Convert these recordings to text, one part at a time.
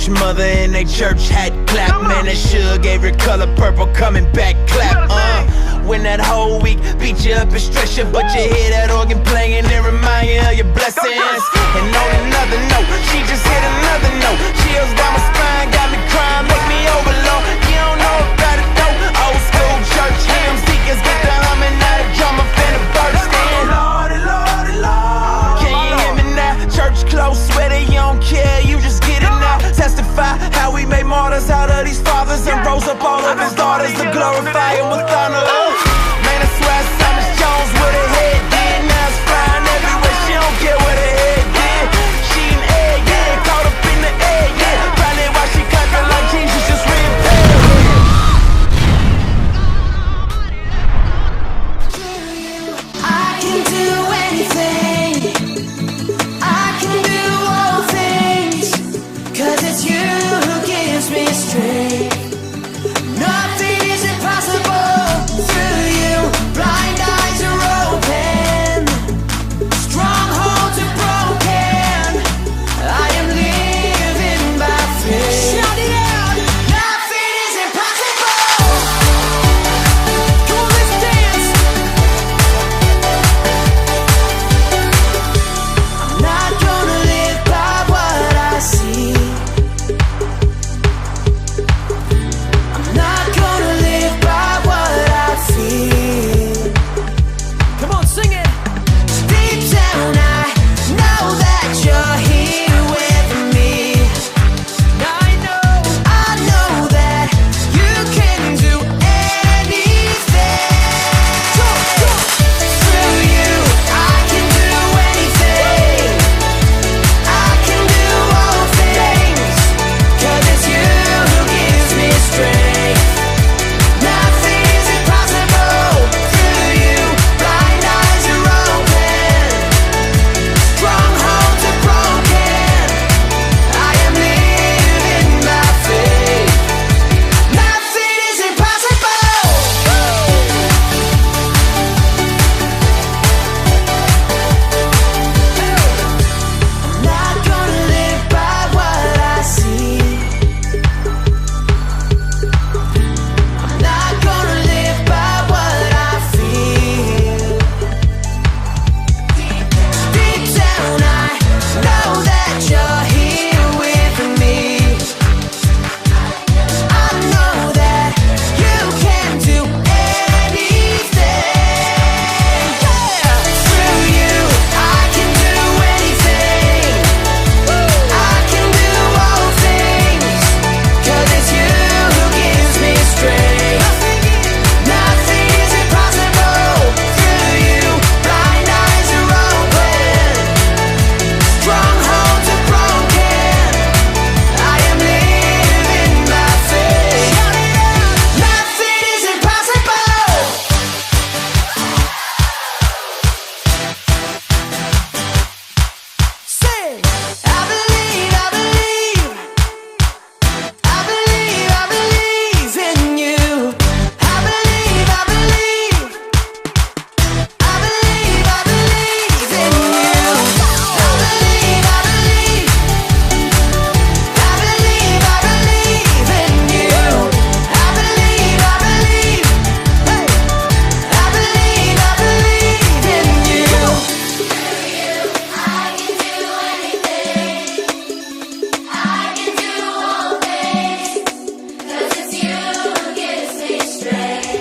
church mother in a church hat clap. Man, that sugar gave her color purple, coming back clap. When that whole week beat you up and stress you, but you hear that organ playing and remind you of your blessings. And on another note, she just hit another note. Chills down my spine, got me crying, make me overload. You don't know about it though. Old school church hymns, deacons get the humming, now the drummer finna burst in. Lordy, Lordy, Lord. Can you hear me now? Church close, sweater, you don't care, you just get it now. Testify how we made martyrs out of these fathers and rose up all of his daughters to glorify him with honor. Man, I swear Thomas Jones with her head did. Now it's flying everywhere, she don't care what her head did. She an egg, yeah, caught up in the egg, yeah. Probably why she clapping like Jesus just reappeared. I can do anything, I can do all things, 'cause it's you who gives me strength. Nothing is impossible through you. Blind eyes are open, strongholds are broken. I am living by faith. Shout it out! Nothing is impossible. Come on, let's dance. I'm not gonna live by what I see. I'm not gonna live by what I feel. Come on, sing it. Deep down, I know that you're here with me. I know that you can do anything. Through you, I can do anything. I can do all things, 'cause it's you who gives me strength. Nothing is impossible through you. Blind eyes are open, strongholds are broken. I am living by faith. Nothing is impossible. I'm not gonna live by what I see. I'm not gonna live by what I feel. Deep down, I know that you're here with me. I know that you can do anything. Through you, I can do anything. I can do all things, 'cause it's you who gives me strength. Nothing is impossible through you. Blind eyes are open, strongholds are broken. I am living by faith. Nothing is impossible. Sing. I believe, I believe, I believe, I believe in you. I believe, I believe, I believe, I believe in you. I believe, I believe, I believe, I believe in you. I believe, I believe, hey, I believe, I believe in you. I can do anything. I can do all things, 'cause it's you who gives me strength.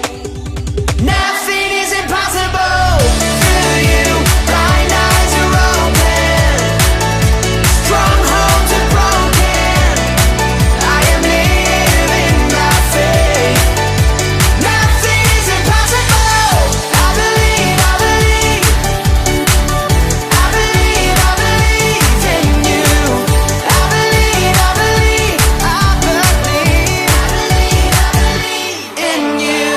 Nothing is impossible through you. Blind eyes are open, strongholds are broken. I am living by faith. Nothing is impossible. I believe, I believe, I believe, I believe in you. I believe, I believe, I believe, I believe, I believe in you.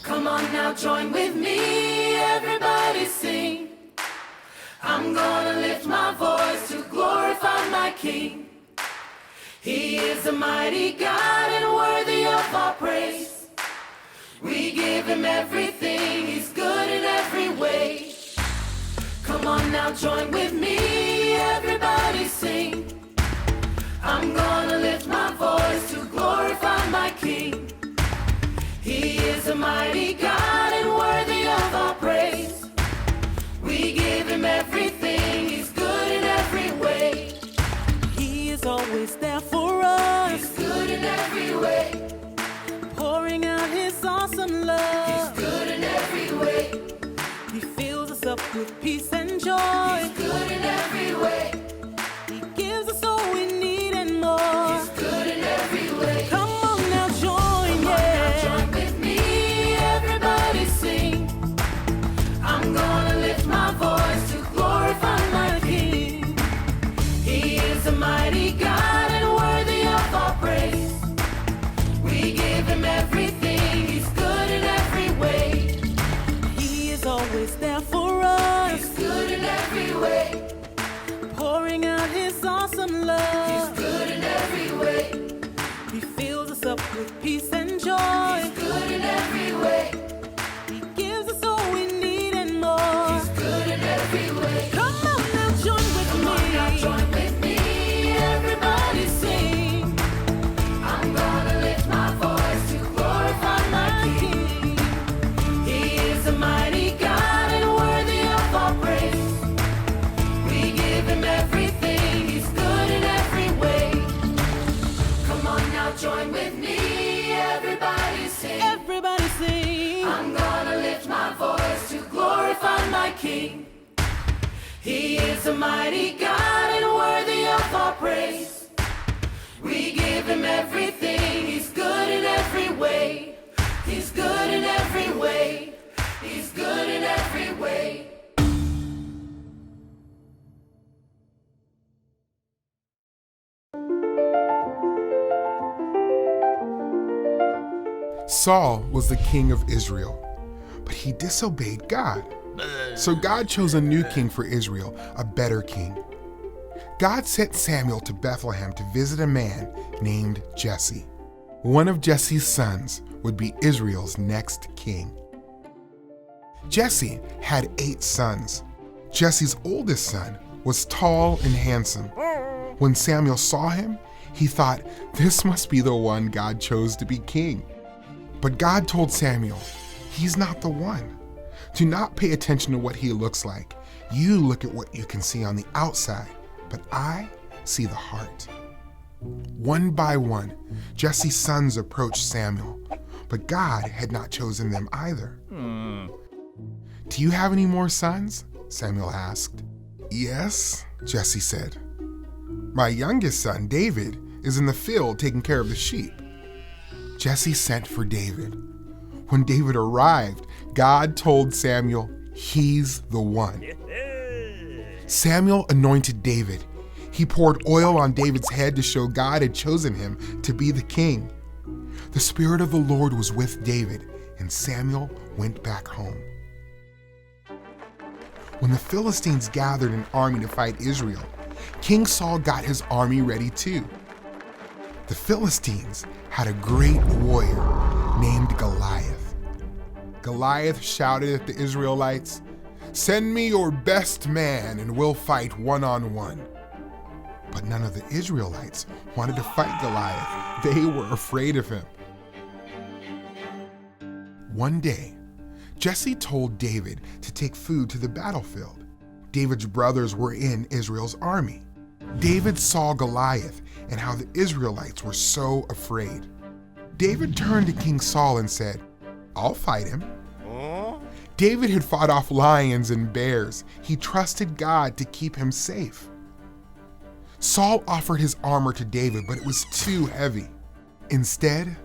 Come on now, join with me, everybody sing. I'm gonna lift my voice to glorify my King. He is a mighty God and worthy of our praise. We give him everything. He's good in every way. Come on now, join with me, everybody sing. I'm gonna lift my voice to glorify my King. He is a mighty God and worthy of our praise. We give him everything. He's good in every way. He is always there for us. He's good in every way. Pouring out his awesome love. He's good in every way. He fills us up with peace and joy. He's good in every way. He gives us all we need and more. He's good in every way. Come on now, join, Come on now, join with me, everybody sing. I'm gonna lift my voice to glorify my King. He is a mighty God and worthy of our praise. We give him everything. He's good in every way. He is always there for us. He's good in every way. Pouring out his awesome love. He's good in every way. He fills us up with peace and joy. He's good in every way. He gives us all we need and more. He's good in every way. Come on now, join with Come me. on now, join with me, everybody sing. I'm gonna lift my voice to glorify my King. He is a mighty God and worthy of our praise. We give him everything. He's good in every way. Come on now, join with me, everybody sing. Everybody sing. I'm gonna lift my voice to glorify my King. He is a mighty God and worthy of our praise. We give him everything. He's good in every way. He's good in every way. He's good in every way. Saul was the king of Israel, but he disobeyed God. So God chose a new king for Israel, a better king. God sent Samuel to Bethlehem to visit a man named Jesse. One of Jesse's sons would be Israel's next king. Jesse had 8 sons. Jesse's oldest son was tall and handsome. When Samuel saw him, he thought, this must be the one God chose to be king. But God told Samuel, he's not the one. Do not pay attention to what he looks like. You look at what you can see on the outside, but I see the heart. One by one, Jesse's sons approached Samuel, but God had not chosen them either. Do you have any more sons? Samuel asked. Yes, Jesse said. My youngest son, David, is in the field taking care of the sheep. Jesse sent for David. When David arrived, God told Samuel, he's the one. Samuel anointed David. He poured oil on David's head to show God had chosen him to be the king. The Spirit of the Lord was with David, and Samuel went back home. When the Philistines gathered an army to fight Israel, King Saul got his army ready too. The Philistines had a great warrior named Goliath. Goliath shouted at the Israelites, "Send me your best man and we'll fight one-on-one." But none of the Israelites wanted to fight Goliath. They were afraid of him. One day, Jesse told David to take food to the battlefield. David's brothers were in Israel's army. David saw Goliath and how the Israelites were so afraid. David turned to King Saul and said, "I'll fight him." David had fought off lions and bears. He trusted God to keep him safe. Saul offered his armor to David, but it was too heavy. Instead,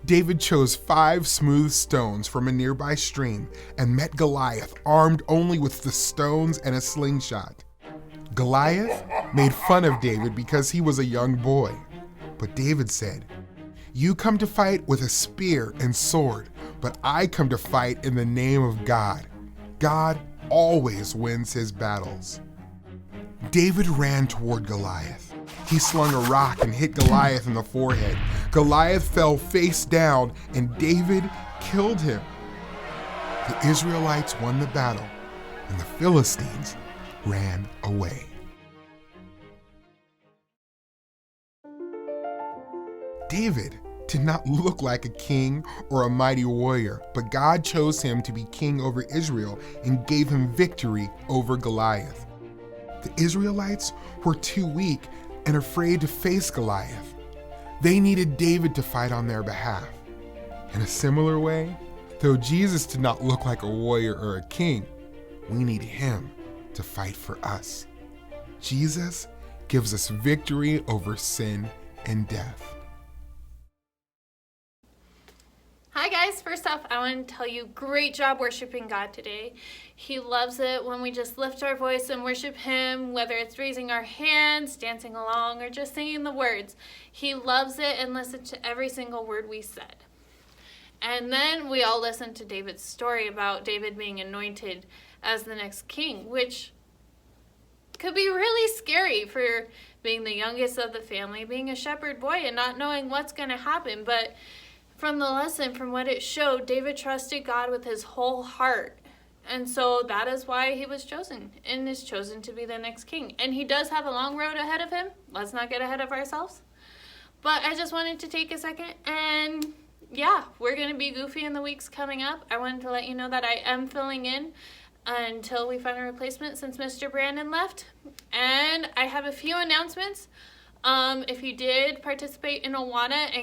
David chose 5 smooth stones from a nearby stream and met Goliath armed only with the stones and a slingshot. Goliath made fun of David because he was a young boy. But David said, "You come to fight with a spear and sword, but I come to fight in the name of God. God always wins his battles." David ran toward Goliath. He slung a rock and hit Goliath in the forehead. Goliath fell face down and David killed him. The Israelites won the battle, and the Philistines ran away. David did not look like a king or a mighty warrior, but God chose him to be king over Israel and gave him victory over Goliath. The Israelites were too weak and afraid to face Goliath. They needed David to fight on their behalf. In a similar way, though Jesus did not look like a warrior or a king, we need him to fight for us. Jesus gives us victory over sin and death. Hi guys, first off, I want to tell you, great job worshiping God today. He loves it when we just lift our voice and worship Him, whether it's raising our hands, dancing along, or just singing the words. He loves it and listens to every single word we said. And then we all listened to David's story about David being anointed as the next king, which could be really scary for being the youngest of the family, being a shepherd boy and not knowing what's going to happen. But from the lesson, from what it showed, David trusted God with his whole heart. And so that is why he was chosen and is chosen to be the next king. And he does have a long road ahead of him. Let's not get ahead of ourselves. But I just wanted to take a second and yeah, we're going to be goofy in the weeks coming up. I wanted to let you know that I am filling in until we find a replacement since Mr. Brandon left. And I have a few announcements. If you did participate in Awana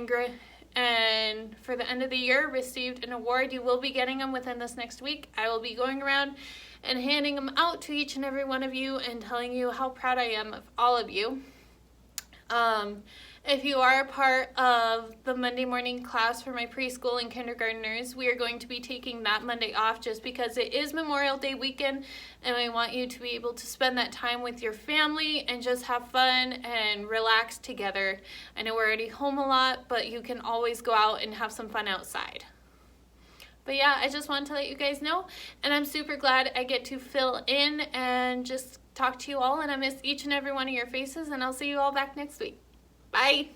and for the end of the year received an award, you will be getting them within this next week. I will be going around and handing them out to each and every one of you and telling you how proud I am of all of you. If you are a part of the Monday morning class for my preschool and kindergartners, we are going to be taking that Monday off just because it is Memorial Day weekend and we want you to be able to spend that time with your family and just have fun and relax together. I know we're already home a lot, but you can always go out and have some fun outside. But yeah, I just wanted to let you guys know, and I'm super glad I get to fill in and just talk to you all, and I miss each and every one of your faces, and I'll see you all back next week. Bye.